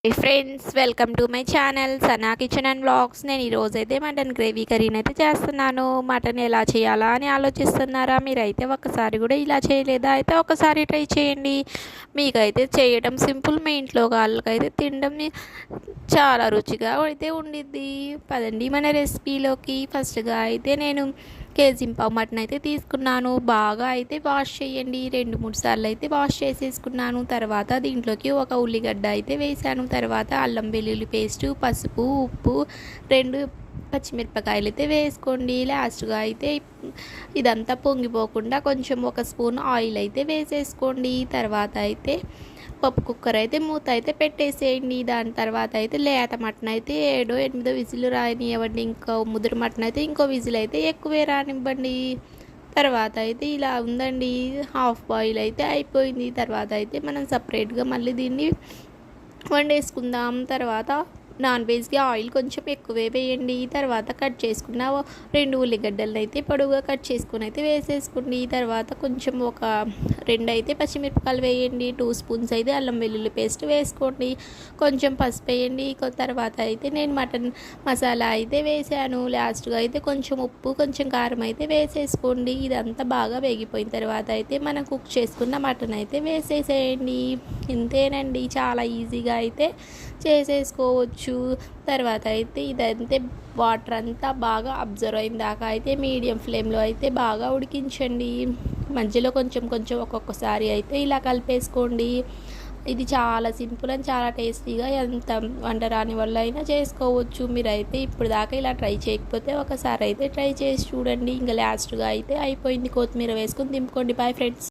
Hey friends, welcome to my channel Sana kitchen and vlogs. నేను ఈరోజైతే mutton gravy కర్రీని అయితే చేస్తున్నాను. మటన్ ఎలా చేయాలా అని ఆలోచిస్తున్నారా? మీరైతే ఒకసారి కూడా ఇలా చేయలేదా? అయితే ఒకసారి ట్రై చేయండి. మీకైతే చేయడం సింపుల్, మీ ఇంట్లో వాళ్ళకైతే తినడం చాలా రుచిగా అయితే ఉండిద్ది. పదండి మన రెసిపీలోకి. ఫస్ట్గా అయితే నేను కేజీ మటన్ అయితే తీసుకున్నాను. బాగా అయితే వాష్ చేయండి. 2-3 సార్లు అయితే వాష్ చేసేసుకున్నాను. తర్వాత దీంట్లోకి ఒక ఉల్లిగడ్డ అయితే వేసాను. తర్వాత అల్లం వెల్లుల్లి పేస్టు, పసుపు, ఉప్పు, 2 పచ్చిమిరపకాయలు అయితే వేసుకోండి. లాస్ట్గా అయితే ఇదంతా పొంగిపోకుండా కొంచెం ఒక స్పూన్ ఆయిల్ అయితే వేసేసుకోండి. తర్వాత అయితే పప్పు కుక్కర్ అయితే మూత అయితే పెట్టేసేయండి. దాని తర్వాత అయితే లేత మటన్ అయితే 7-8 విజిల్ రానివ్వండి. ఇంకో ముదురు మటన్ అయితే ఇంకో విజిల్ అయితే ఎక్కువే రానివ్వండి. తర్వాత అయితే ఇలా ఉందండి, హాఫ్ బాయిల్ అయితే అయిపోయింది. తర్వాత అయితే మనం సపరేట్గా మళ్ళీ దీన్ని వండేసుకుందాం. తర్వాత నాన్ వెజ్కి ఆయిల్ కొంచెం ఎక్కువే వేయండి. తర్వాత కట్ చేసుకున్న 2 ఉల్లిగడ్డలను అయితే పొడవుగా కట్ చేసుకుని అయితే వేసేసుకోండి. తర్వాత కొంచెం ఒక 2 అయితే పచ్చిమిరపకాయలు వేయండి. 2 స్పూన్స్ అయితే అల్లం వెల్లుల్లి పేస్ట్ వేసుకోండి. కొంచెం పసుపు వేయండి. తర్వాత అయితే నేను మటన్ మసాలా అయితే వేసాను. లాస్ట్గా అయితే కొంచెం ఉప్పు, కొంచెం కారం అయితే వేసేసుకోండి. ఇదంతా బాగా వేగిపోయిన తర్వాత అయితే మనం కుక్ చేసుకున్న మటన్ అయితే వేసేసేయండి. ఇంతేనండి, చాలా ఈజీగా అయితే చేసేసుకోవచ్చు. తర్వాత అయితే ఇదంతే వాటర్ అంతా బాగా అబ్జర్వ్ అయిన దాకా అయితే మీడియం ఫ్లేమ్లో అయితే బాగా ఉడికించండి. మధ్యలో కొంచెం కొంచెం ఒక్కొక్కసారి అయితే ఇలా కలిపేసుకోండి. ఇది చాలా సింపుల్ అండ్ చాలా టేస్టీగా ఎంత వంట రాని వల్ల అయినా చేసుకోవచ్చు. మీరైతే ఇప్పుడు దాకా ఇలా ట్రై చేయకపోతే ఒకసారి అయితే ట్రై చేసి చూడండి. ఇంకా లాస్ట్గా అయితే అయిపోయింది. కొత్తిమీర వేసుకొని దింపుకోండి. Bye friends.